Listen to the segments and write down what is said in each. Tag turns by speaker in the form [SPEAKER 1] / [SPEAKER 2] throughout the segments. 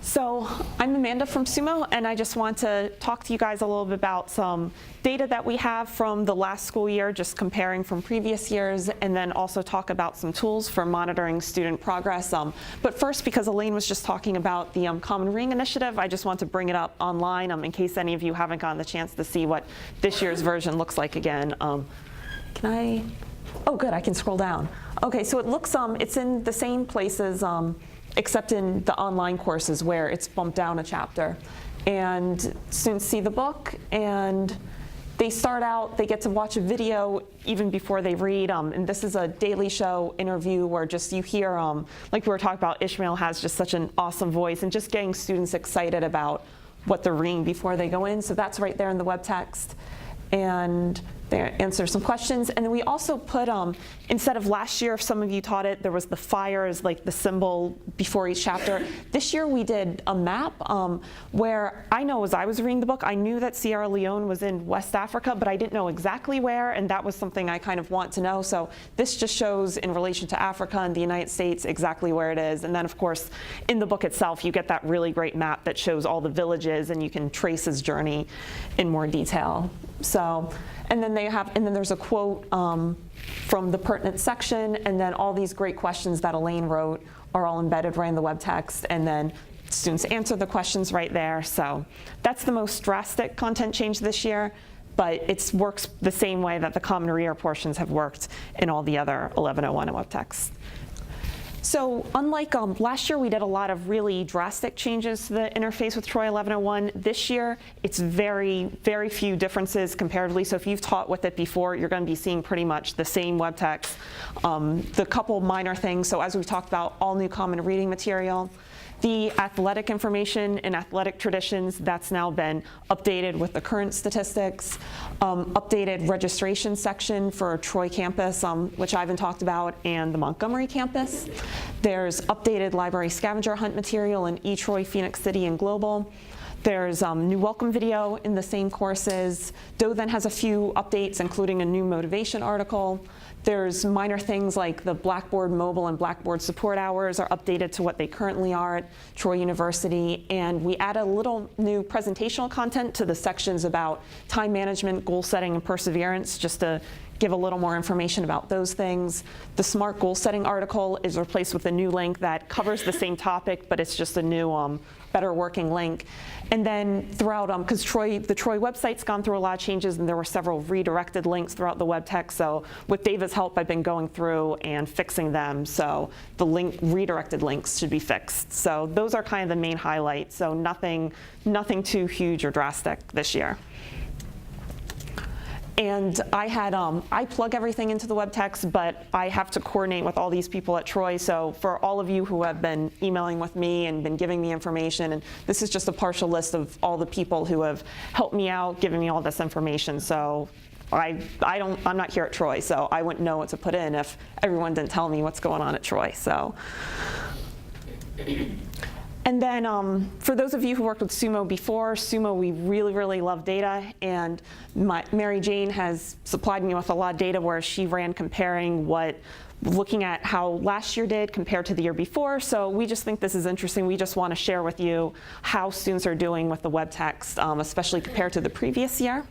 [SPEAKER 1] So I'm Amanda from SOOMO, and I just want to talk to you guys a little bit about some data that we have from the last school year, just comparing from previous years, and then also talk about some tools for monitoring student progress. But first, because Elaine was just talking about the Common Reading Initiative, I just want to bring it up online in case any of you haven't gotten the chance to see what this year's version looks like again. Can I? Oh, good, I can scroll down. Okay, so it looks, it's in the same places, except in the online courses where it's bumped down a chapter. And students see the book, and they start out, they get to watch a video even before they read. And this is a Daily Show interview where just you hear, like we were talking about, Ishmael has just such an awesome voice, and just getting students excited about what they're reading before they go in. So that's right there in the web text. And they answer some questions. And then we also put, instead of last year, if some of you taught it, there was the fire as like the symbol before each chapter. This year we did a map where I know as I was reading the book, I knew that Sierra Leone was in West Africa, but I didn't know exactly where, and that was something I kind of want to know. So this just shows in relation to Africa and the United States exactly where it is. And then of course, in the book itself, you get that really great map that shows all the villages, and you can trace his journey in more detail. So, and then there's a quote from the pertinent section, and then all these great questions that Elaine wrote are all embedded right in the web text, and then students answer the questions right there. So that's the most drastic content change this year, but it works the same way that the Common Reader portions have worked in all the other 1101 and web text. So unlike last year, we did a lot of really drastic changes to the interface with Troy 1101. This year, it's very, very few differences comparatively. So if you've taught with it before, you're going to be seeing pretty much the same web text. The couple minor things, so as we talked about, all new common reading material. The athletic information and athletic traditions, that's now been updated with the current statistics. Updated registration section for Troy campus, which Ivan talked about, and the Montgomery campus. There's updated library scavenger hunt material in eTroy, Phoenix City, and Global. There's new welcome video in the same courses. Doe then has a few updates, including a new motivation article. There's minor things like the Blackboard mobile and Blackboard support hours are updated to what they currently are at Troy University. And we add a little new presentational content to the sections about time management, goal setting, and perseverance, just to give a little more information about those things. The Smart Goal Setting article is replaced with a new link that covers the same topic, but it's just a new, better working link. And then throughout, because the Troy website's gone through a lot of changes, and there were several redirected links throughout the web text. So with David's help, I've been going through and fixing them. So the redirected links should be fixed. So those are kind of the main highlights. So nothing too huge or drastic this year. And I plug everything into the web text, but I have to coordinate with all these people at Troy. So for all of you who have been emailing with me and been giving me information, and this is just a partial list of all the people who have helped me out, giving me all this information. So I'm not here at Troy, so I wouldn't know what to put in if everyone didn't tell me what's going on at Troy. So. And then for those of you who worked with SOOMO before, SOOMO, we really, really love data. And Mary Jane has supplied me with a lot of data where she ran looking at how last year did compared to the year before. So we just think this is interesting. We just want to share with you how students are doing with the web text, especially compared to the previous year.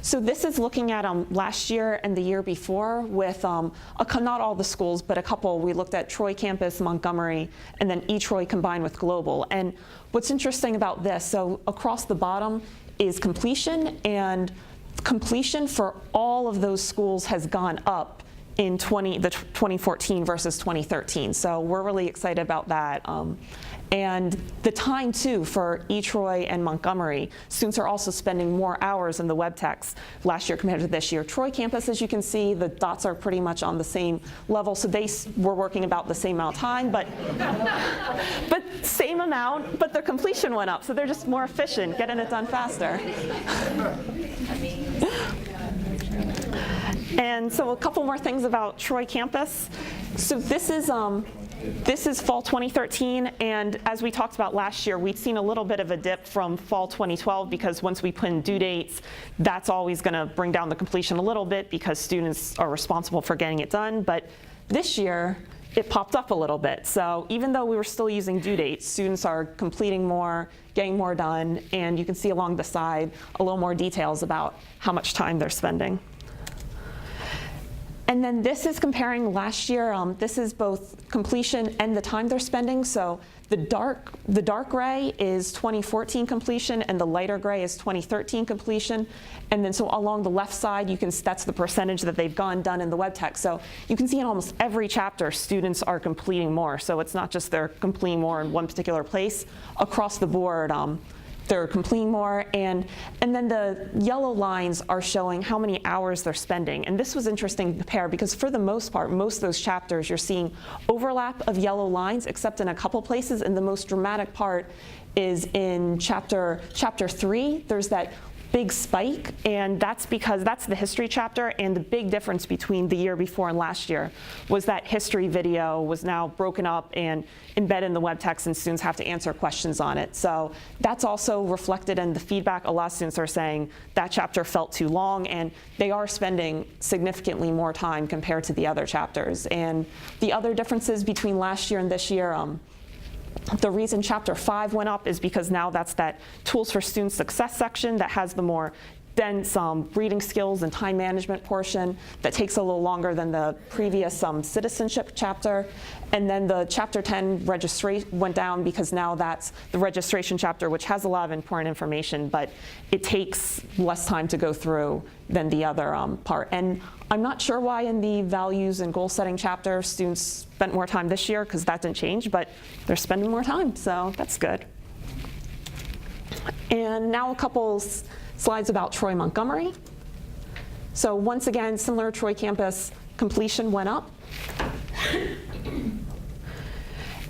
[SPEAKER 1] So this is looking at last year and the year before with not all the schools, but a couple. We looked at Troy campus, Montgomery, and then eTroy combined with Global. And what's interesting about this, so across the bottom is completion, and completion for all of those schools has gone up in 2014 versus 2013. So we're really excited about that. And the time, too, for eTroy and Montgomery, students are also spending more hours in the web text last year compared to this year. Troy campus, as you can see, the dots are pretty much on the same level, so they were working about the same amount of time, but same amount, but their completion went up, so they're just more efficient, getting it done faster. And so a couple more things about Troy campus. So this is fall 2013, and as we talked about last year, we'd seen a little bit of a dip from fall 2012 because once we put in due dates, that's always going to bring down the completion a little bit because students are responsible for getting it done. But this year, it popped up a little bit. So even though we were still using due dates, students are completing more, getting more done, and you can see along the side a little more details about how much time they're spending. And then this is comparing last year. This is both completion and the time they're spending. So the dark gray is 2014 completion, and the lighter gray is 2013 completion. And then so along the left side, that's the percentage that they've done in the web text. So you can see in almost every chapter, students are completing more. So it's not just they're completing more in one particular place. Across the board, they're completing more, and then the yellow lines are showing how many hours they're spending. And this was interesting to compare because for the most part, most of those chapters, you're seeing overlap of yellow lines, except in a couple places, and the most dramatic part is in chapter 3. There's that big spike, and that's because that's the history chapter, and the big difference between the year before and last year was that history video was now broken up and embedded in the web text, and students have to answer questions on it. So that's also reflected in the feedback. A lot of students are saying that chapter felt too long, and they are spending significantly more time compared to the other chapters. And the other differences between last year and this year, the reason chapter 5 went up is because now that's that tools for student success section that has the more dense reading skills and time management portion that takes a little longer than the previous citizenship chapter. And then the chapter 10 registration went down because now that's the registration chapter, which has a lot of important information, but it takes less time to go through than the other part. And I'm not sure why in the values and goal setting chapter students spent more time this year, because that didn't change, but they're spending more time, so that's good. And now a couple slides about Troy Montgomery. So once again, similar to Troy campus, completion went up.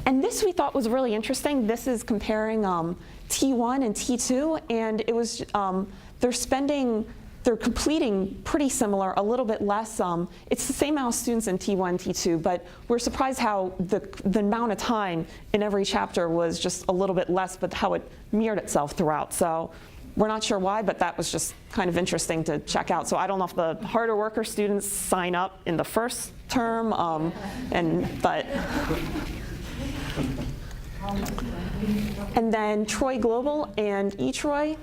[SPEAKER 1] And this we thought was really interesting. This is comparing T1 and T2, and it was they're completing pretty similar, a little bit less. It's the same amount of students in T1, T2, but we're surprised how the amount of time in every chapter was just a little bit less, but how it mirrored itself throughout. So we're not sure why, but that was just kind of interesting to check out. So I don't know if the harder worker students sign up in the first term, but. And then Troy Global and eTroy.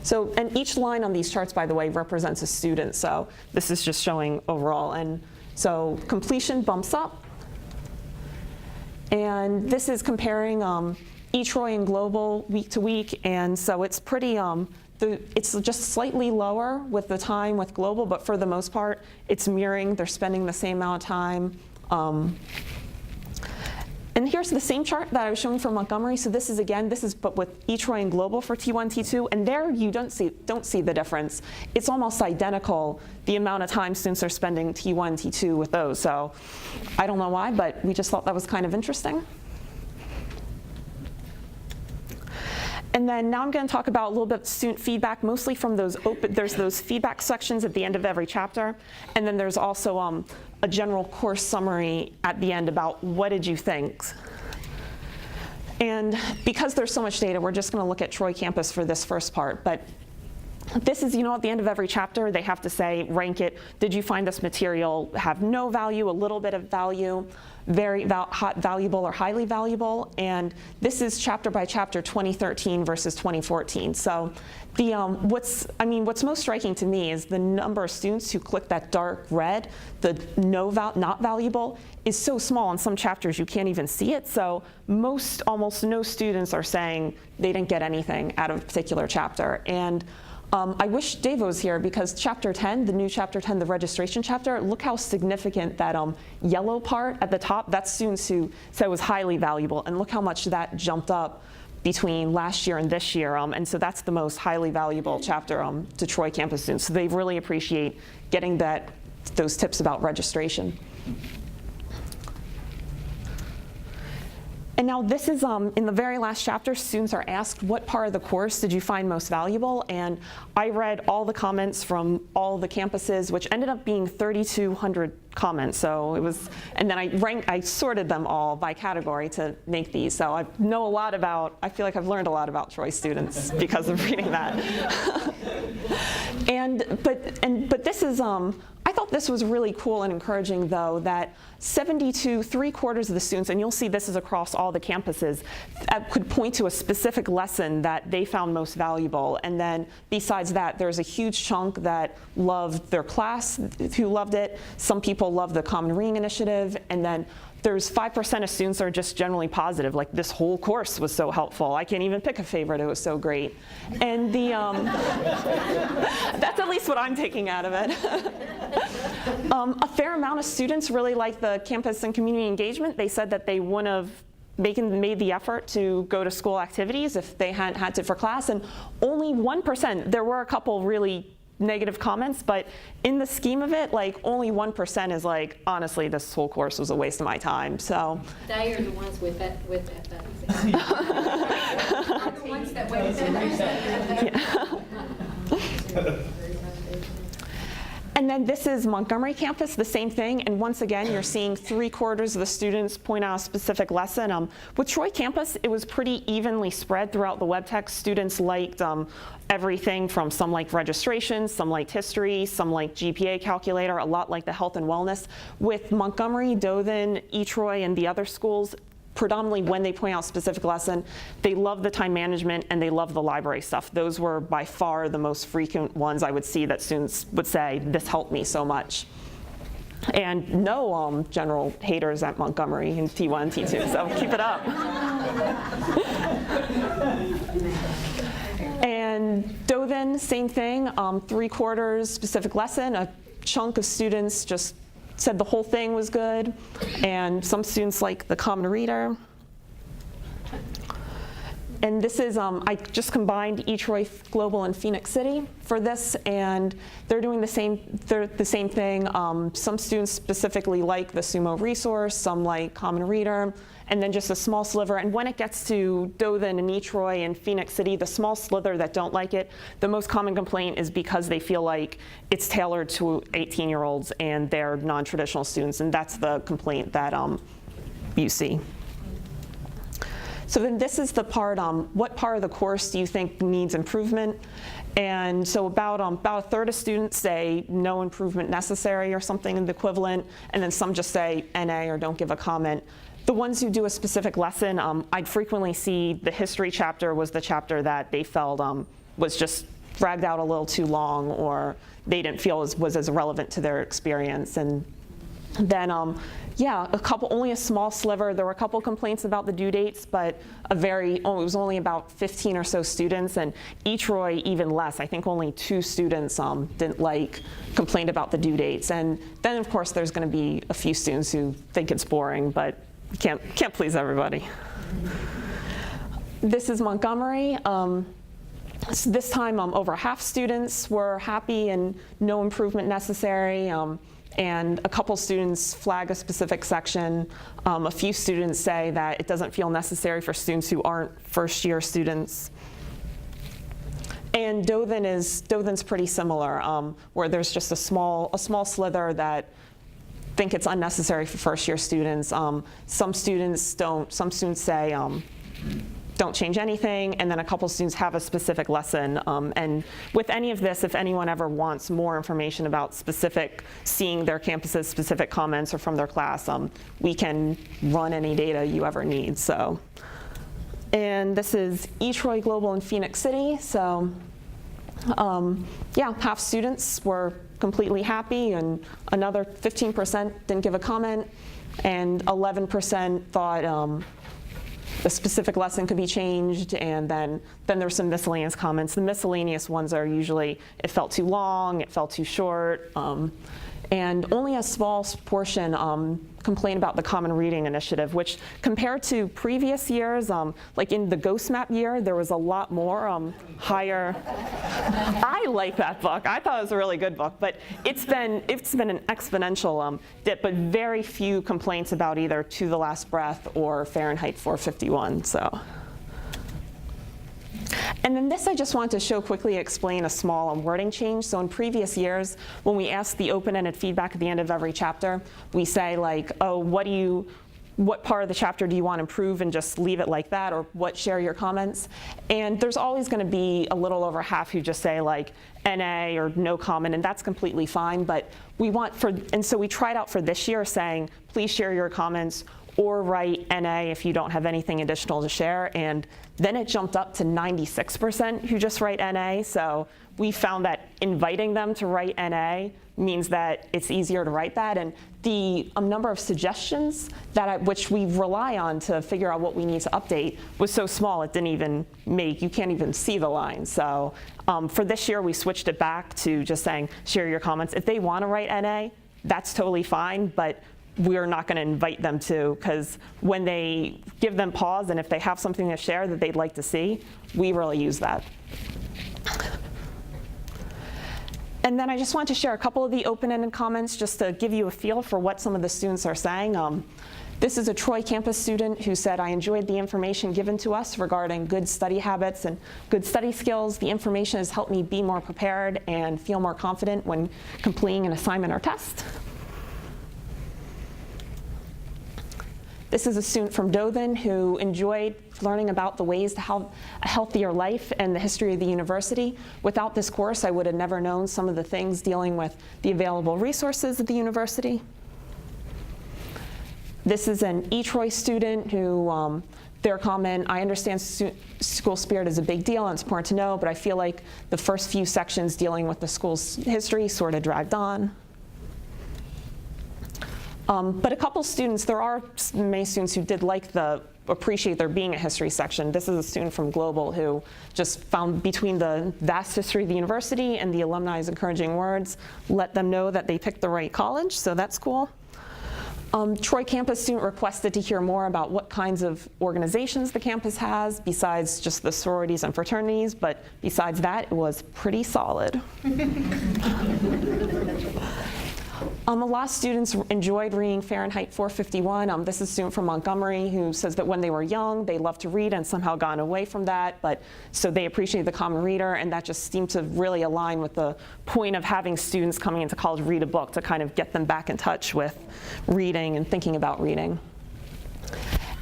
[SPEAKER 1] So, and each line on these charts, by the way, represents a student. So this is just showing overall. And so completion bumps up. And this is comparing eTroy and Global week to week. And so it's pretty, it's just slightly lower with the time with Global, but for the most part, it's mirroring. They're spending the same amount of time. And here's the same chart that I was showing for Montgomery. So this is but with eTroy and Global for T1, T2, and there you don't see the difference. It's almost identical, the amount of time students are spending T1, T2 with those. So I don't know why, but we just thought that was kind of interesting. And then now I'm going to talk about a little bit of student feedback, mostly from there's those feedback sections at the end of every chapter. And then there's also a general course summary at the end about what did you think. And because there's so much data, we're just going to look at Troy campus for this first part. But this is, at the end of every chapter, they have to say, rank it. Did you find this material have no value, a little bit of value, very valuable, or highly valuable? And this is chapter by chapter, 2013 versus 2014. So the what's most striking to me is the number of students who click that dark red, the not valuable, is so small. In some chapters, you can't even see it. So almost no students are saying they didn't get anything out of a particular chapter. And I wish Dave was here, because chapter 10, the new chapter 10, the registration chapter, look how significant that yellow part at the top, that's students who said was highly valuable, and look how much that jumped up between last year and this year. And so that's the most highly valuable chapter to Troy campus students. So they really appreciate getting those tips about registration. And now this is, in the very last chapter, students are asked, what part of the course did you find most valuable? And I read all the comments from all the campuses, which ended up being 3,200 comments. So it was, and then I sorted them all by category to make these. So I feel like I've learned a lot about Troy students because of reading that. But this is, I thought thought this was really cool and encouraging, though, that 3/4 of the students, and you'll see this is across all the campuses, could point to a specific lesson that they found most valuable. And then besides that, there's a huge chunk that loved their class, who loved it. Some people loved the Common Reading Initiative. And then there's 5% of students that are just generally positive, like this whole course was so helpful. I can't even pick a favorite, it was so great. And the, that's at least what I'm taking out of it. A fair amount of students really like the campus and community engagement. They said that they wouldn't have made the effort to go to school activities if they hadn't had to for class. And only 1%, there were a couple really negative comments, but in the scheme of it, like only 1% is like, honestly, this whole course was a waste of my time. So
[SPEAKER 2] they are the ones with that exam. Are the ones that went
[SPEAKER 1] yeah. And then this is Montgomery campus, the same thing. And once again, you're seeing 3/4 of the students point out a specific lesson. With Troy campus, it was pretty evenly spread throughout the web text. Students liked everything from some liked registration, some liked history, some liked GPA calculator, a lot like the health and wellness. With Montgomery, Dothan, Troy, and the other schools, predominantly when they point out a specific lesson, they love the time management and they love the library stuff. Those were by far the most frequent ones I would see that students would say, this helped me so much. And no general haters at Montgomery in T1, T2, so keep it up. And Dothan, same thing, 3/4 specific lesson. A chunk of students just said the whole thing was good, and some students like the Common Reader. And this is, I just combined Troy Global and Phoenix City for this, and they're doing the same thing. Some students specifically like the SOOMO resource, some like Common Reader, and then just a small sliver. And when it gets to Dothan and Troy and Phoenix City, the small sliver that don't like it, the most common complaint is because they feel like it's tailored to 18-year-olds and they're non-traditional students, and that's the complaint that you see. So then this is the part, what part of the course do you think needs improvement? And so about a third of students say no improvement necessary or something in the equivalent, and then some just say NA or don't give a comment. The ones who do a specific lesson, I'd frequently see the history chapter was the chapter that they felt was just dragged out a little too long, or they didn't feel was as relevant to their experience. And then, yeah, only a small sliver. There were a couple complaints about the due dates, but it was only about 15 or so students, and Troy even less. I think only 2 students complained about the due dates. And then, of course, there's going to be a few students who think it's boring, but can't please everybody. This is Montgomery. So this time, over half students were happy and no improvement necessary. And a couple students flag a specific section. A few students say that it doesn't feel necessary for students who aren't first-year students. And Dothan's pretty similar, where there's just a small slither that think it's unnecessary for first-year students. Some students don't. Some students say don't change anything, and then a couple students have a specific lesson. And with any of this, if anyone ever wants more information about seeing their campus's specific comments or from their class, we can run any data you ever need. So, and this is Troy Global in Phoenix City. So, yeah, half students were completely happy, and another 15% didn't give a comment, and 11% thought a specific lesson could be changed, and then there's some miscellaneous comments. The miscellaneous ones are usually, it felt too long, it felt too short, and only a small portion complained about the Common Reading Initiative, which compared to previous years, like in the Ghost Map year, there was a lot more higher. I like that book. I thought it was a really good book, but it's been an exponential dip, but very few complaints about either To the Last Breath or Fahrenheit 451. So. And then this I just wanted to show quickly, explain a small wording change. So in previous years, when we ask the open-ended feedback at the end of every chapter, we say like, oh, what do you what part of the chapter do you want to improve and just leave it like that, or what, share your comments. And there's always going to be a little over half who just say like NA or no comment, and that's completely fine. But we want and so we tried out for this year saying, please share your comments or write NA if you don't have anything additional to share. And then it jumped up to 96% who just write NA. So we found that inviting them to write NA means that it's easier to write that. And the number of suggestions which we rely on to figure out what we need to update was so small it didn't even you can't even see the line. So for this year, we switched it back to just saying, share your comments. If they want to write NA, that's totally fine, but we're not going to invite them to, because when they give them pause and if they have something to share that they'd like to see, we really use that. And then I just wanted to share a couple of the open-ended comments just to give you a feel for what some of the students are saying. This is a Troy campus student who said, I enjoyed the information given to us regarding good study habits and good study skills. The information has helped me be more prepared and feel more confident when completing an assignment or test. This is a student from Dothan who enjoyed learning about the ways to have a healthier life and the history of the university. Without this course, I would have never known some of the things dealing with the available resources at the university. This is an eTroy student who, their comment, I understand school spirit is a big deal and it's important to know, but I feel like the first few sections dealing with the school's history sort of dragged on. But a couple students, there are many students who did appreciate there being a history section. This is a student from Global who just found between the vast history of the university and the alumni's encouraging words, let them know that they picked the right college, so that's cool. Troy campus student requested to hear more about what kinds of organizations the campus has besides just the sororities and fraternities, but besides that, it was pretty solid. A lot of students enjoyed reading Fahrenheit 451. This is a student from Montgomery who says that when they were young, they loved to read and somehow gotten away from that, but so they appreciate the common reader, and that just seemed to really align with the point of having students coming into college read a book to kind of get them back in touch with reading and thinking about reading.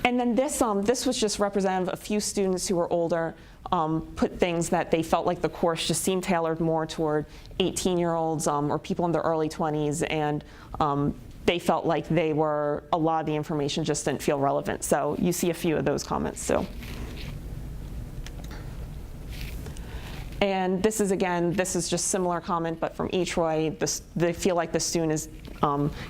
[SPEAKER 1] And then this was just representative of a few students who were older, put things that they felt like the course just seemed tailored more toward 18-year-olds or people in their early 20s, and they felt like a lot of the information just didn't feel relevant. So you see a few of those comments too. And this is just similar comment, but from eTroy. They feel like the student is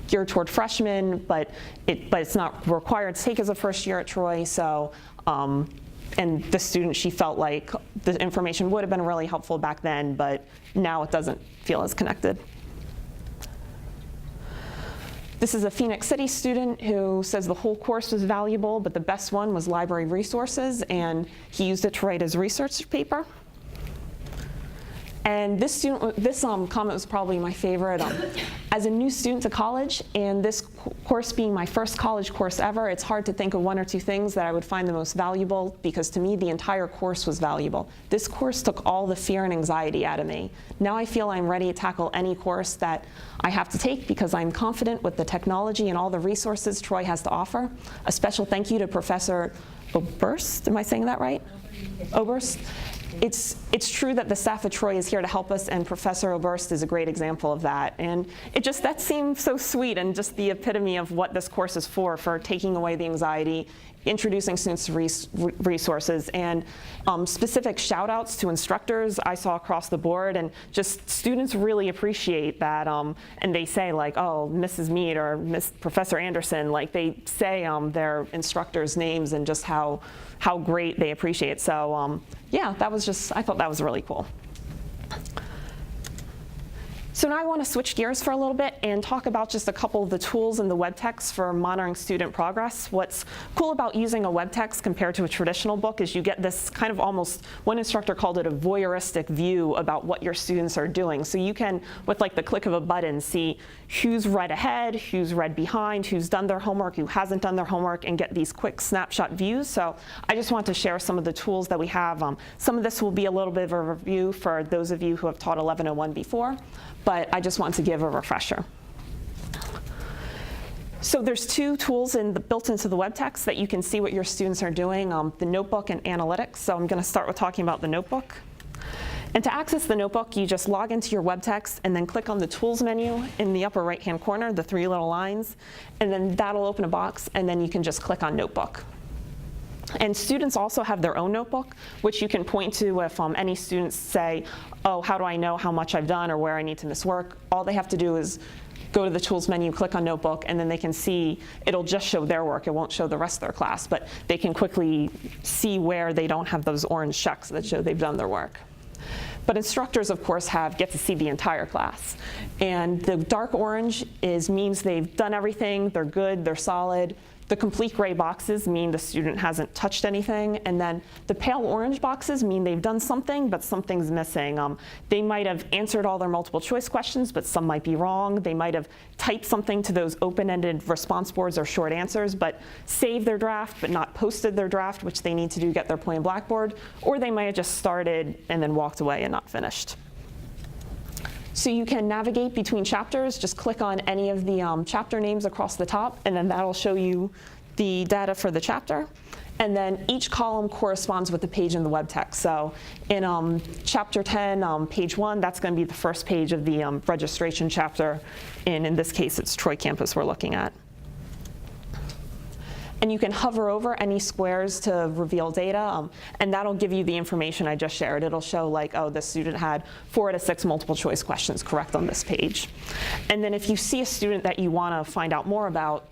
[SPEAKER 1] geared toward freshmen, but it's not required to take as a first year at Troy. So, and the student, she felt like the information would have been really helpful back then, but now it doesn't feel as connected. This is a Phoenix City student who says the whole course was valuable, but the best one was library resources, and he used it to write his research paper. And this comment was probably my favorite. As a new student to college, and this course being my first college course ever, it's hard to think of one or two things that I would find the most valuable, because to me, the entire course was valuable. This course took all the fear and anxiety out of me. Now I feel I'm ready to tackle any course that I have to take because I'm confident with the technology and all the resources Troy has to offer. A special thank you to Professor Oberst, am I saying that right? Oberst. It's true that the staff at Troy is here to help us, and Professor Oberst is a great example of that. And that seemed so sweet, and just the epitome of what this course is for taking away the anxiety, introducing students to resources, and specific shout outs to instructors I saw across the board, and just students really appreciate that, and they say like, oh, Mrs. Mead or Professor Anderson, like they say their instructors' names and just how great they appreciate it. So yeah, I thought that was really cool. So now I want to switch gears for a little bit and talk about just a couple of the tools in the web text for monitoring student progress. What's cool about using a web text compared to a traditional book is you get this kind of almost, one instructor called it a voyeuristic view about what your students are doing. So you can, with like the click of a button, see who's read ahead, who's read behind, who's done their homework, who hasn't done their homework, and get these quick snapshot views. So I just want to share some of the tools that we have. Some of this will be a little bit of a review for those of you who have taught 1101 before, but I just want to give a refresher. So there's two tools built into the web text that you can see what your students are doing, the notebook and analytics. So I'm going to start with talking about the notebook. And to access the notebook, you just log into your web text and then click on the tools menu in the upper right-hand corner, the three little lines, and then that'll open a box, and then you can just click on notebook. And students also have their own notebook, which you can point to if any students say, oh, how do I know how much I've done or where I need to miss work? All they have to do is go to the tools menu, click on notebook, and then they can see, it'll just show their work. It won't show the rest of their class, but they can quickly see where they don't have those orange checks that show they've done their work. But instructors, of course, get to see the entire class. And the dark orange means they've done everything, they're good, they're solid. The complete gray boxes mean the student hasn't touched anything. And then the pale orange boxes mean they've done something, but something's missing. They might have answered all their multiple choice questions, but some might be wrong. They might have typed something to those open-ended response boards or short answers, but saved their draft, but not posted their draft, which they need to do to get their point in Blackboard. Or they might have just started and then walked away and not finished. So you can navigate between chapters. Just click on any of the chapter names across the top, and then that'll show you the data for the chapter. And then each column corresponds with the page in the web text. So in chapter 10, page 1, that's going to be the first page of the registration chapter. And in this case, it's Troy campus we're looking at. And you can hover over any squares to reveal data, and that'll give you the information I just shared. It'll show like, oh, this student had 4 out of 6 multiple choice questions correct on this page. And then if you see a student that you want to find out more about,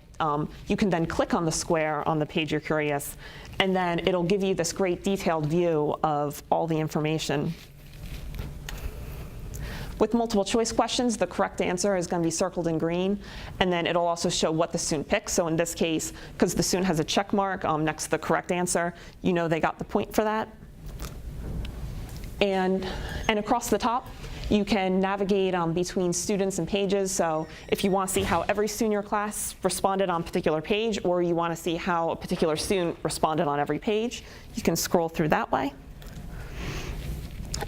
[SPEAKER 1] you can then click on the square on the page you're curious, and then it'll give you this great detailed view of all the information. With multiple choice questions, the correct answer is going to be circled in green, and then it'll also show what the student picked. So in this case, because the student has a check mark next to the correct answer, you know they got the point for that. And across the top, you can navigate between students and pages. So if you want to see how every student in your class responded on a particular page, or you want to see how a particular student responded on every page, you can scroll through that way.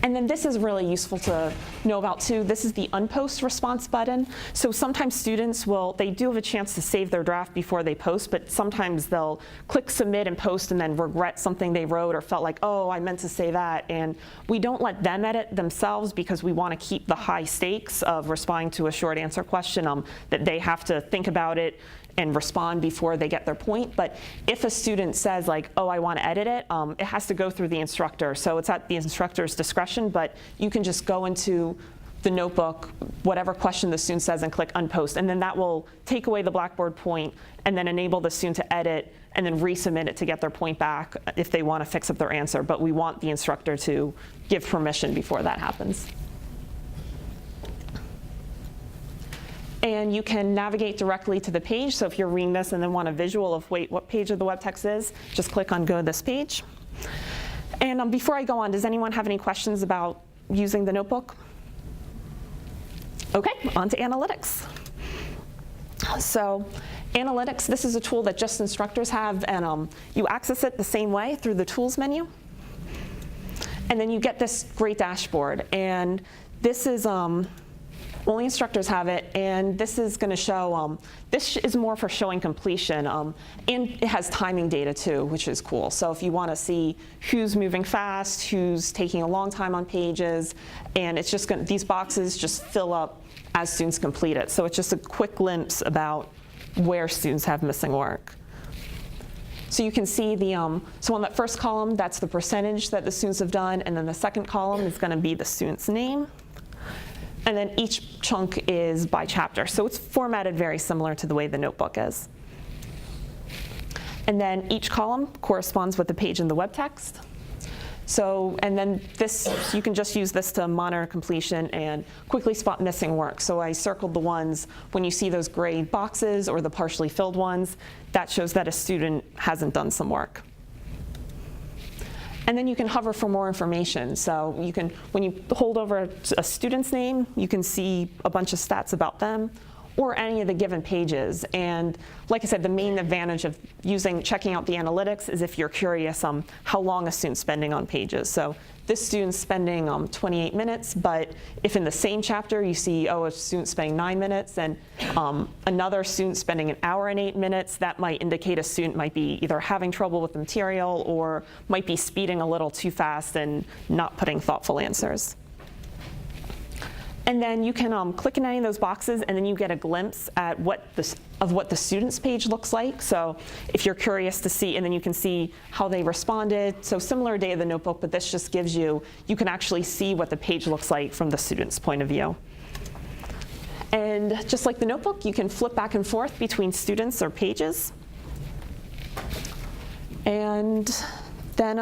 [SPEAKER 1] And then this is really useful to know about too. This is the unpost response button. So sometimes students they do have a chance to save their draft before they post, but sometimes they'll click submit and post and then regret something they wrote or felt like, oh, I meant to say that. And we don't let them edit themselves because we want to keep the high stakes of responding to a short answer question, that they have to think about it and respond before they get their point. But if a student says like, oh, I want to edit it, it has to go through the instructor. So it's at the instructor's discretion, but you can just go into the notebook, whatever question the student says, and click unpost. And then that will take away the Blackboard point and then enable the student to edit and then resubmit it to get their point back if they want to fix up their answer. But we want the instructor to give permission before that happens. And you can navigate directly to the page. So if you're reading this and then want a visual of, wait, what page of the web text is, just click on go to this page. And before I go on, does anyone have any questions about using the notebook? OK, on to analytics. So analytics, this is a tool that just instructors have, and you access it the same way through the tools menu. And then you get this great dashboard. And this is only instructors have it, and this is going to show, this is more for showing completion, and it has timing data too, which is cool. So if you want to see who's moving fast, who's taking a long time on pages, and it's just going to, these boxes just fill up as students complete it. So it's just a quick glimpse about where students have missing work. So you can see so on that first column, that's the percentage that the students have done, and then the second column is going to be the student's name. And then each chunk is by chapter. So it's formatted very similar to the way the notebook is. And then each column corresponds with the page in the web text. So, and then this, you can just use this to monitor completion and quickly spot missing work. So I circled the ones, when you see those gray boxes or the partially filled ones, that shows that a student hasn't done some work. And then you can hover for more information. So you can, when you hold over a student's name, you can see a bunch of stats about them. or any of the given pages. And like I said, the main advantage of checking out the analytics is if you're curious how long a student's spending on pages. So this student's spending 28 minutes, but if in the same chapter you see, a student spending 9 minutes and another student spending 1 hour and 8 minutes, that might indicate a student might be either having trouble with the material or might be speeding a little too fast and not putting thoughtful answers. And then you can click in any of those boxes, and then you get a glimpse at what the student's page looks like. So if you're curious to see, and then you can see how they responded. So similar data to the notebook, but this just gives you can actually see what the page looks like from the student's point of view. And just like the notebook, you can flip back and forth between students or pages. And then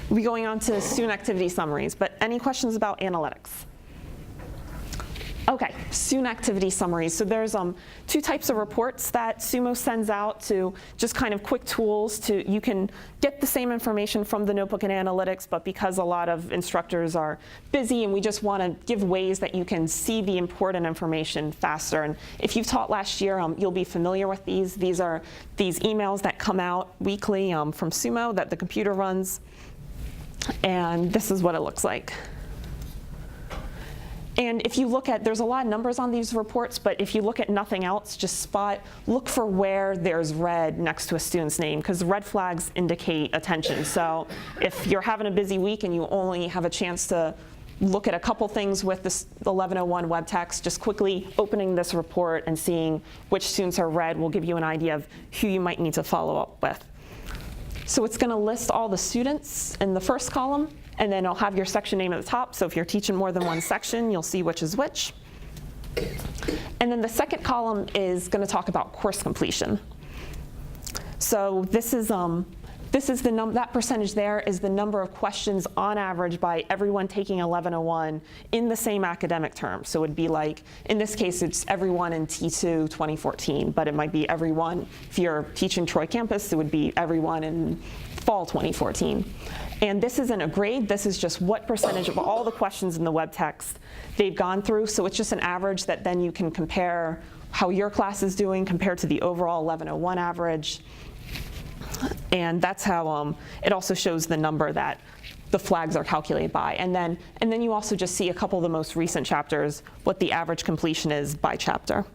[SPEAKER 1] we'll be going on to student activity summaries, but any questions about analytics? Okay, student activity summaries. So there's 2 types of reports that SOOMO sends out to just kind of quick tools you can get the same information from the notebook and analytics, but because a lot of instructors are busy and we just want to give ways that you can see the important information faster. And if you've taught last year, you'll be familiar with these. These are these emails that come out weekly from SOOMO that the computer runs. And this is what it looks like. And if you look at, there's a lot of numbers on these reports, but if you look at nothing else, just look for where there's red next to a student's name, because red flags indicate attention. So if you're having a busy week and you only have a chance to look at a couple things with this 1101 web text, just quickly opening this report and seeing which students are red will give you an idea of who you might need to follow up with. So it's going to list all the students in the first column, and then it'll have your section name at the top. So if you're teaching more than one section, you'll see which is which. And then the second column is going to talk about course completion. So this is that percentage there is the number of questions on average by everyone taking 1101 in the same academic term. So it would be like, in this case, it's everyone in T2 2014, but it might be everyone, if you're teaching Troy campus, it would be everyone in fall 2014. And this isn't a grade, this is just what percentage of all the questions in the web text they've gone through. So it's just an average that then you can compare how your class is doing compared to the overall 1101 average. And that's how it also shows the number that the flags are calculated by. And then you also just see a couple of the most recent chapters, what the average completion is by chapter.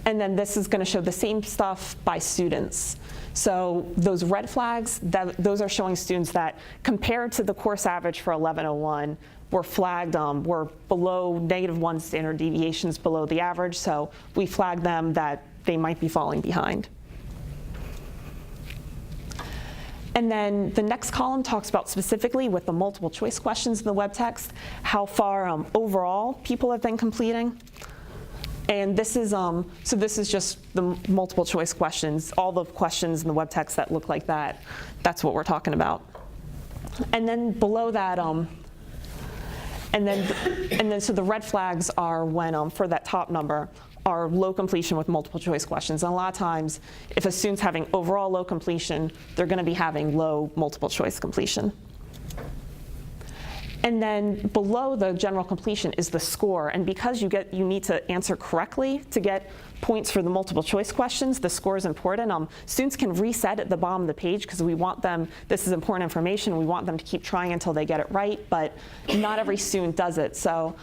[SPEAKER 1] And then this is going to show the same stuff by students. So those red flags, those are showing students that compared to the course average for 1101, were flagged, were below -1 standard deviations below the average. So we flagged them that they might be falling behind. And then the next column talks about specifically with the multiple choice questions in the web text, how far overall people have been completing. And this is, so this is just the multiple choice questions, all the questions in the web text that look like that. That's what we're talking about. And then below that, and then so the red flags are when, for that top number, are low completion with multiple choice questions. And a lot of times, if a student's having overall low completion, they're going to be having low multiple choice completion. And then below the general completion is the score. And because you need to answer correctly to get points for the multiple choice questions, the score is important. Students can reset at the bottom of the page because we want them, this is important information, we want them to keep trying until they get it right, but not every student does it. So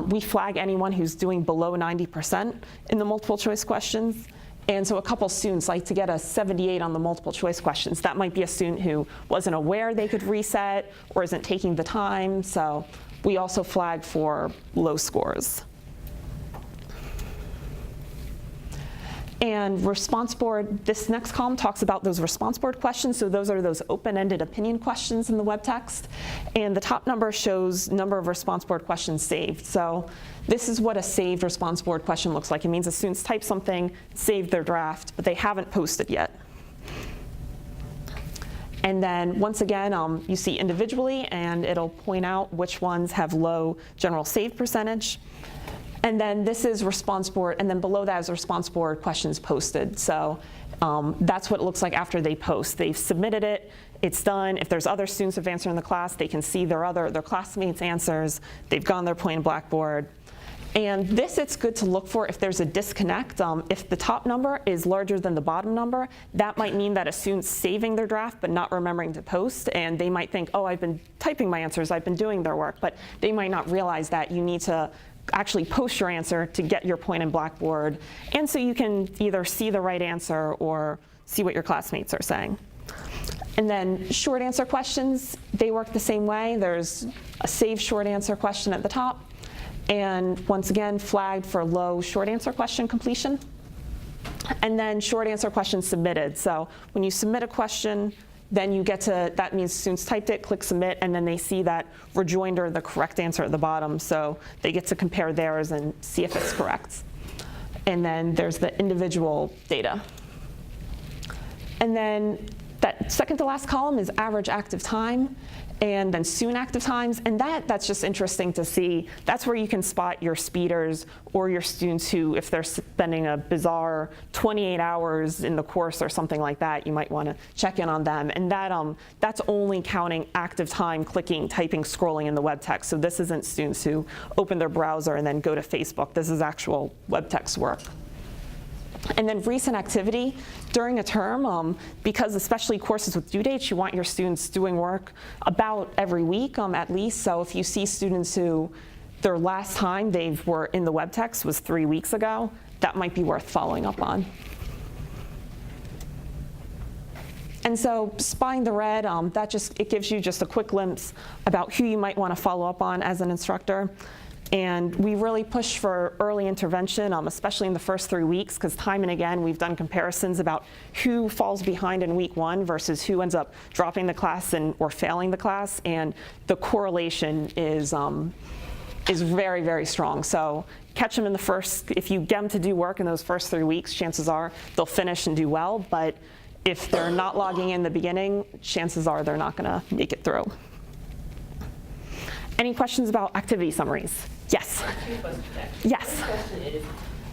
[SPEAKER 1] we flag anyone who's doing below 90% in the multiple choice questions. And so a couple students like to get a 78 on the multiple choice questions. That might be a student who wasn't aware they could reset or isn't taking the time. So we also flag for low scores. And response board, this next column talks about those response board questions. So those are those open-ended opinion questions in the web text. And the top number shows number of response board questions saved. So this is what a saved response board question looks like. It means the students type something, saved their draft, but they haven't posted yet. And then once again, you see individually, and it'll point out which ones have low general save percentage. And then this is response board, and then below that is response board questions posted. So that's what it looks like after they post. They've submitted it, it's done. If there's other students who've answered in the class, they can see their classmates' answers. They've gone their point in Blackboard. And this, it's good to look for if there's a disconnect. If the top number is larger than the bottom number, that might mean that a student's saving their draft but not remembering to post, and they might think, oh, I've been typing my answers, I've been doing their work, but they might not realize that you need to actually post your answer to get your point in Blackboard, and so you can either see the right answer or see what your classmates are saying. And then short answer questions, they work the same way. There's a save short answer question at the top, and once again, flagged for low short answer question completion. And then short answer questions submitted. So when you submit a question, then you get to, that means students typed it, click submit, and then they see that rejoinder, the correct answer at the bottom. So they get to compare theirs and see if it's correct. And then there's the individual data. And then that second to last column is average active time, and then soon active times, and that's just interesting to see. That's where you can spot your speeders or your students who, if they're spending a bizarre 28 hours in the course or something like that, you might want to check in on them. And that's only counting active time, clicking, typing, scrolling in the web text. So this isn't students who open their browser and then go to Facebook. This is actual web text work. And then recent activity during a term, because especially courses with due dates, you want your students doing work about every week at least. So if you see students who their last time they were in the web text was 3 weeks ago, that might be worth following up on. And so spying the red, it gives you just a quick glimpse about who you might want to follow up on as an instructor. And we really push for early intervention, especially in the first 3 weeks, because time and again, we've done comparisons about who falls behind in week 1 versus who ends up dropping the class or failing the class, and the correlation is very, very strong. So catch them in the first, if you get them to do work in those first 3 weeks, chances are they'll finish and do well, but if they're not logging in the beginning, chances are they're not gonna make it through. Any questions about activity summaries? Yes.
[SPEAKER 3] Two questions.
[SPEAKER 1] Yes.
[SPEAKER 3] The question is,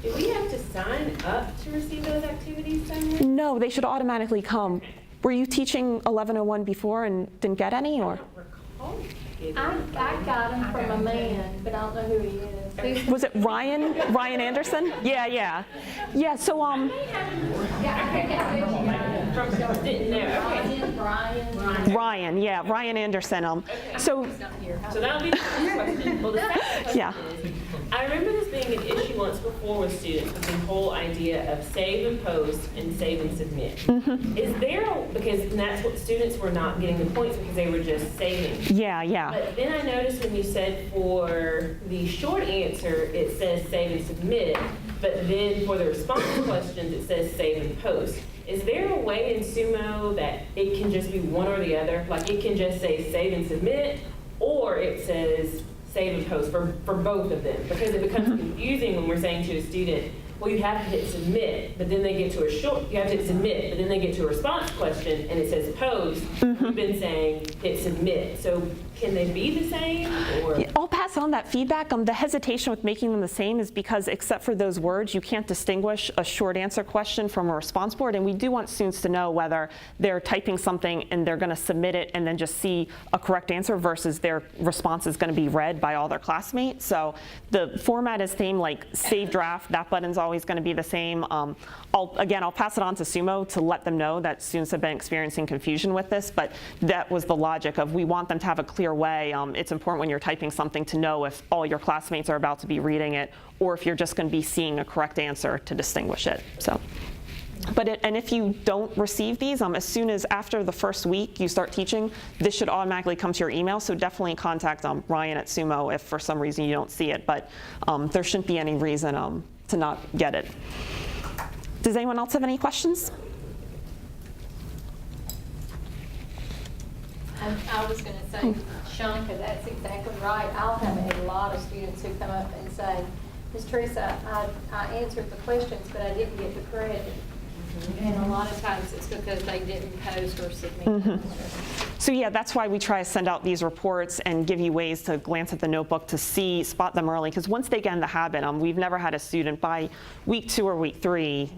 [SPEAKER 3] do we have to sign up to receive those activities summaries?
[SPEAKER 1] No, they should automatically come. Were you teaching 1101 before and didn't get any, or?
[SPEAKER 3] I don't recall getting
[SPEAKER 2] I
[SPEAKER 3] them.
[SPEAKER 2] got him from a man, but I don't know who he is.
[SPEAKER 1] Was it Ryan Anderson? Yeah. Yeah, so
[SPEAKER 3] Didn't know.
[SPEAKER 1] Ryan Anderson. So
[SPEAKER 3] that'll be the first question. Well, the second question
[SPEAKER 1] yeah.
[SPEAKER 3] is, I remember this being an issue once before with students, with the whole idea of save and post and save and submit.
[SPEAKER 1] Mm-hmm.
[SPEAKER 3] Is there, because that's what students were not getting the points because they were just saving.
[SPEAKER 1] Yeah.
[SPEAKER 3] But then I noticed when you said for the short answer, it says save and submit, but then for the response questions, it says save and post. Is there a way in SOOMO that it can just be one or the other? Like it can just say save and submit, or it says save and post for both of them? Because it becomes confusing when we're saying to a student, well, you have to hit submit, but then they get to you have to hit submit, but then they get to a response question and it says post. We've been saying hit submit. So can they be the same? Or?
[SPEAKER 1] I'll pass on that feedback. The hesitation with making them the same is because except for those words, you can't distinguish a short answer question from a response board. And we do want students to know whether they're typing something and they're going to submit it and then just see a correct answer versus their response is going to be read by all their classmates. So the format is same, like save draft, that button's always going to be the same. I'll pass it on to SOOMO to let them know that students have been experiencing confusion with this, but that was the logic of we want them to have a clear way. It's important when you're typing something to know if all your classmates are about to be reading it or if you're just going to be seeing a correct answer to distinguish it. So, and if you don't receive these, as soon as after the first week you start teaching, this should automatically come to your email. So definitely contact Ryan at SOOMO if for some reason you don't see it. But there shouldn't be any reason to not get it. Does anyone else have any questions?
[SPEAKER 2] I was going to say, Shanika, that's exactly right. I'll have a lot of students who come up and say, Ms. Teresa, I answered the questions, but I didn't get the credit. And a lot of times it's because they didn't post or submit.
[SPEAKER 1] So yeah, that's why we try to send out these reports and give you ways to glance at the notebook to spot them early, because once they get in the habit, we've never had a student by week 2 or week 3,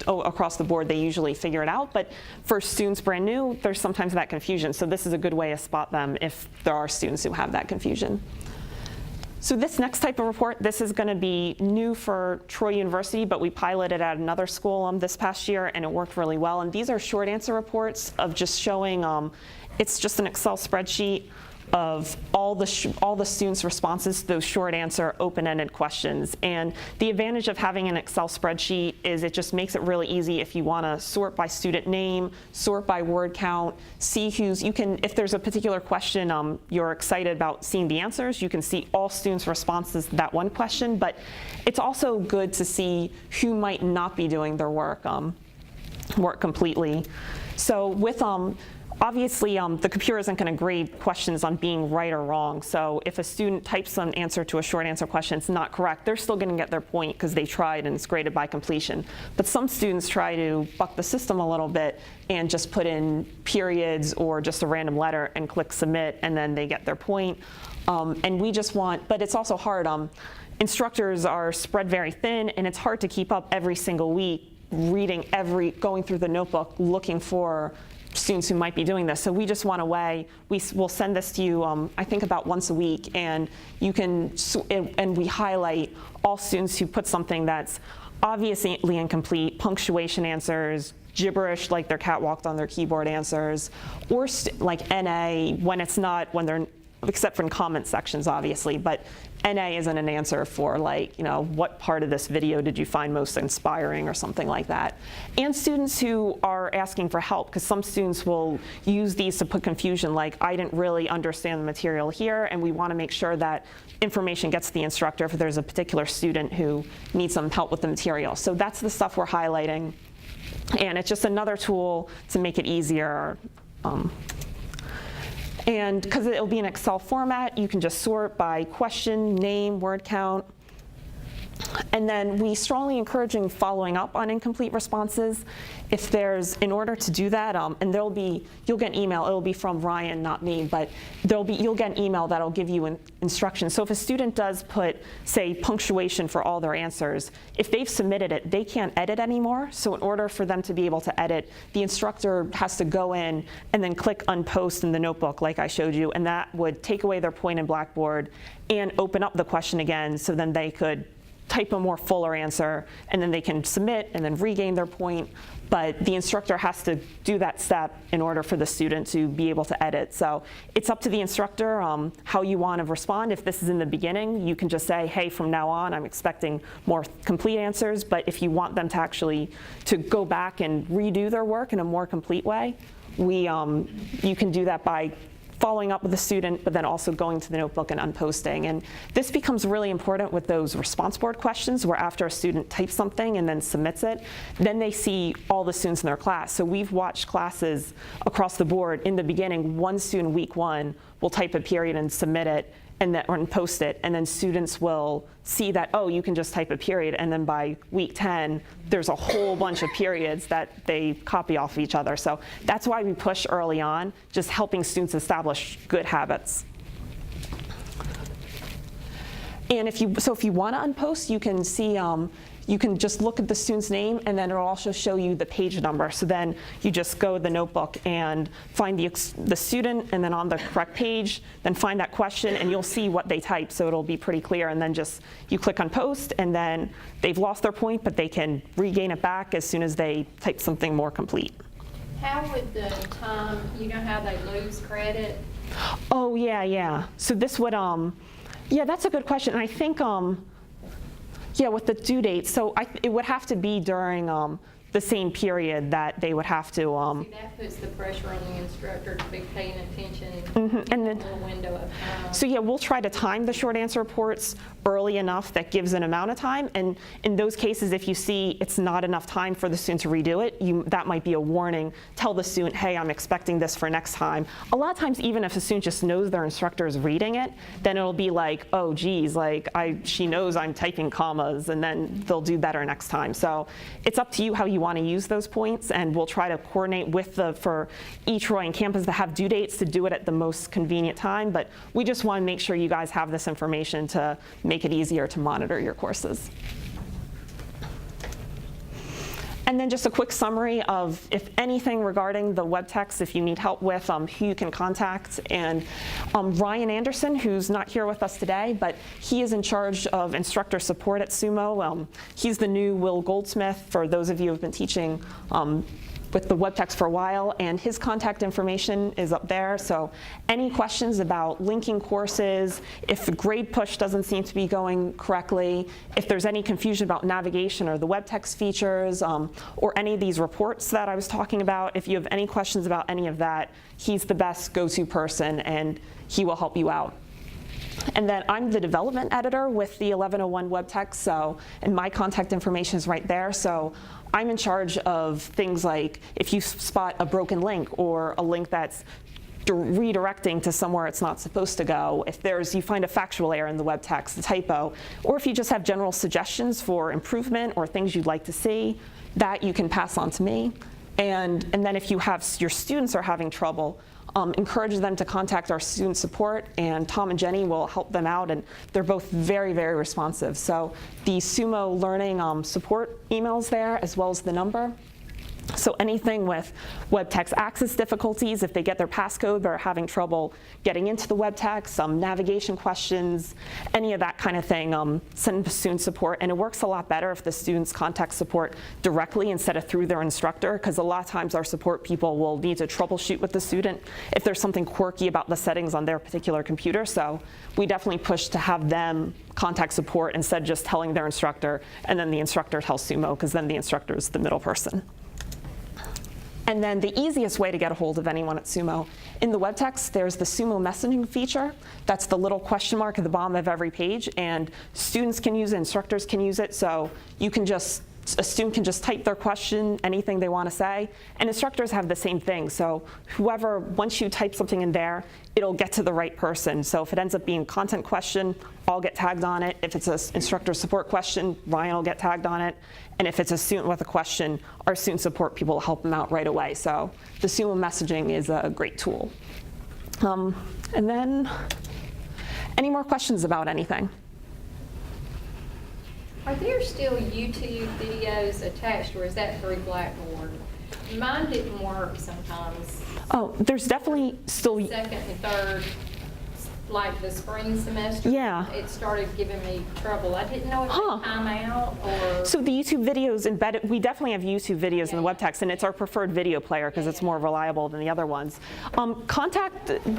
[SPEAKER 1] across the board, they usually figure it out. But for students brand new, there's sometimes that confusion. So this is a good way to spot them if there are students who have that confusion. So this next type of report, this is going to be new for Troy University, but we piloted at another school this past year, and it worked really well. And these are short answer reports of just showing, it's just an Excel spreadsheet of all the students' responses to those short answer open-ended questions. And the advantage of having an Excel spreadsheet is it just makes it really easy if you want to sort by student name, sort by word count, see if there's a particular question you're excited about seeing the answers, you can see all students' responses to that one question. But it's also good to see who might not be doing their work completely. So with obviously, the computer isn't going to grade questions on being right or wrong. So if a student types an answer to a short answer question, it's not correct, they're still going to get their point because they tried and it's graded by completion. But some students try to buck the system a little bit and just put in periods or just a random letter and click submit, and then they get their point. And we just but it's also hard. Instructors are spread very thin, and it's hard to keep up every single week going through the notebook, looking for students who might be doing this. So we just want a way, we'll send this to you, I think about once a week, and you can, and we highlight all students who put something that's obviously incomplete, punctuation answers, gibberish like they're catwalked on their keyboard answers, or like NA when they're, except for in comment sections obviously, but NA isn't an answer for what part of this video did you find most inspiring or something like that. And students who are asking for help, because some students will use these to put confusion, like I didn't really understand the material here, and we want to make sure that information gets to the instructor if there's a particular student who needs some help with the material. So that's the stuff we're highlighting, and it's just another tool to make it easier. And because it'll be in Excel format, you can just sort by question, name, word count. And then we strongly encourage following up on incomplete responses. If in order to do that, and you'll get an email, it'll be from Ryan, not me, but you'll get an email that'll give you instructions. So if a student does put, say, punctuation for all their answers, if they've submitted it, they can't edit anymore. So in order for them to be able to edit, the instructor has to go in and then click unpost in the notebook like I showed you, and that would take away their point in Blackboard and open up the question again, so then they could type a more fuller answer, and then they can submit and then regain their point. But the instructor has to do that step in order for the student to be able to edit. So it's up to the instructor how you want to respond. If this is in the beginning, you can just say, hey, from now on, I'm expecting more complete answers. But if you want them to actually go back and redo their work in a more complete way, you can do that by following up with the student, but then also going to the notebook and unposting. And this becomes really important with those response board questions, where after a student types something and then submits it, then they see all the students in their class. So we've watched classes across the board. In the beginning, one student week 1 will type a period and submit it, and post it, and then students will see that, oh, you can just type a period, and then by week 10, there's a whole bunch of periods that they copy off each other. So that's why we push early on, just helping students establish good habits. And if you want to unpost, you can see, you can just look at the student's name, and then it'll also show you the page number. So then you just go to the notebook and find the student, and then on the correct page, then find that question, and you'll see what they typed. So it'll be pretty clear. And then you click on post, and then they've lost their point, but they can regain it back as soon as they type something more complete.
[SPEAKER 2] How would the time, how they lose credit?
[SPEAKER 1] Oh, yeah. So this would, yeah, that's a good question. And I think, yeah, with the due date, so it would have to be during the same period that they would have to.
[SPEAKER 2] See, that puts the pressure on the instructor to be paying attention
[SPEAKER 1] and then,
[SPEAKER 2] a little window of time.
[SPEAKER 1] So yeah, we'll try to time the short answer reports early enough that gives an amount of time. And in those cases, if you see it's not enough time for the student to redo it, that might be a warning. Tell the student, hey, I'm expecting this for next time. A lot of times, even if a student just knows their instructor is reading it, then it'll be like, oh, geez, she knows I'm typing commas, and then they'll do better next time. So it's up to you how you want to use those points, and we'll try to coordinate for each Roy and campus to have due dates to do it at the most convenient time. But we just want to make sure you guys have this information to make it easier to monitor your courses. And then just a quick summary of, if anything regarding the web text, if you need help with, who you can contact. And Ryan Anderson, who's not here with us today, but he is in charge of instructor support at SOOMO. He's the new Will Goldsmith, for those of you who have been teaching with the web text for a while, and his contact information is up there. So any questions about linking courses, if the grade push doesn't seem to be going correctly, if there's any confusion about navigation or the web text features, or any of these reports that I was talking about, if you have any questions about any of that, he's the best go-to person and he will help you out. And then I'm the development editor with the 1101 web text, so, and my contact information is right there. So I'm in charge of things like if you spot a broken link or a link that's redirecting to somewhere it's not supposed to go, if you find a factual error in the web text, a typo, or if you just have general suggestions for improvement or things you'd like to see, that you can pass on to me. And then if your students are having trouble, encourage them to contact our student support, and Tom and Jenny will help them out, and they're both very, very responsive. So the SOOMO Learning support email's there, as well as the number. So anything with web text access difficulties, if they get their passcode but are having trouble getting into the web text, navigation questions, any of that kind of thing, send them to student support. And it works a lot better if the students contact support directly instead of through their instructor, because a lot of times our support people will need to troubleshoot with the student if there's something quirky about the settings on their particular computer. So we definitely push to have them contact support instead of just telling their instructor, and then the instructor tells SOOMO, because then the instructor is the middle person. And then the easiest way to get a hold of anyone at SOOMO, in the web text, there's the SOOMO messaging feature. That's the little question mark at the bottom of every page, and students can use it, instructors can use it, so a student can just type their question, anything they want to say, and instructors have the same thing. So once you type something in there, it'll get to the right person. So if it ends up being a content question, I'll get tagged on it. If it's an instructor support question, Ryan will get tagged on it. And if it's a student with a question, our student support people will help them out right away. So the SOOMO messaging is a great tool. And then, any more questions about anything?
[SPEAKER 2] Are there still YouTube videos attached, or is that through Blackboard? Mine didn't work sometimes.
[SPEAKER 1] Oh, there's definitely still.
[SPEAKER 2] Second and third, like the spring semester,
[SPEAKER 1] Yeah.
[SPEAKER 2] it started giving me trouble. I didn't know if it time out or.
[SPEAKER 1] So the YouTube videos embedded, we definitely have YouTube videos in the web text, and it's our preferred video player because it's more reliable than the other ones.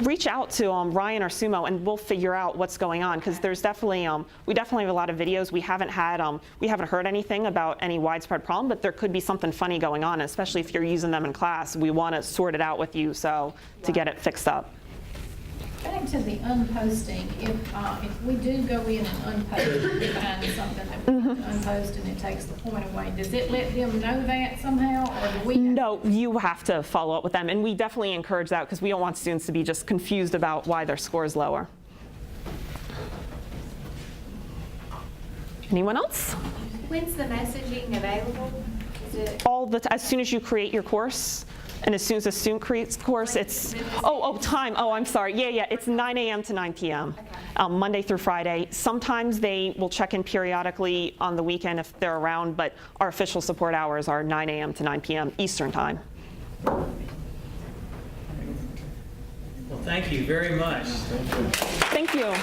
[SPEAKER 1] Reach out to Ryan or SOOMO, and we'll figure out what's going on, because there's definitely, we definitely have a lot of videos. We haven't heard anything about any widespread problem, but there could be something funny going on, especially if you're using them in class. We want to sort it out with you, to get it fixed up.
[SPEAKER 4] Back to the unposting, if we do go in and unpost, we find something that we need to unpost and it takes the point away, does it let them know that somehow, or do we?
[SPEAKER 1] No, you have to follow up with them, and we definitely encourage that because we don't want students to be just confused about why their score is lower. Anyone else?
[SPEAKER 5] When's the messaging available? Is it
[SPEAKER 1] As soon as you create your course. And as soon as a student creates the course, it's, time. Oh, I'm sorry. Yeah, it's 9 a.m. to 9 p.m. Monday through Friday. Sometimes they will check in periodically on the weekend if they're around, but our official support hours are 9 a.m. to 9 p.m. Eastern Time.
[SPEAKER 6] Well, thank you very much.
[SPEAKER 1] Thank you.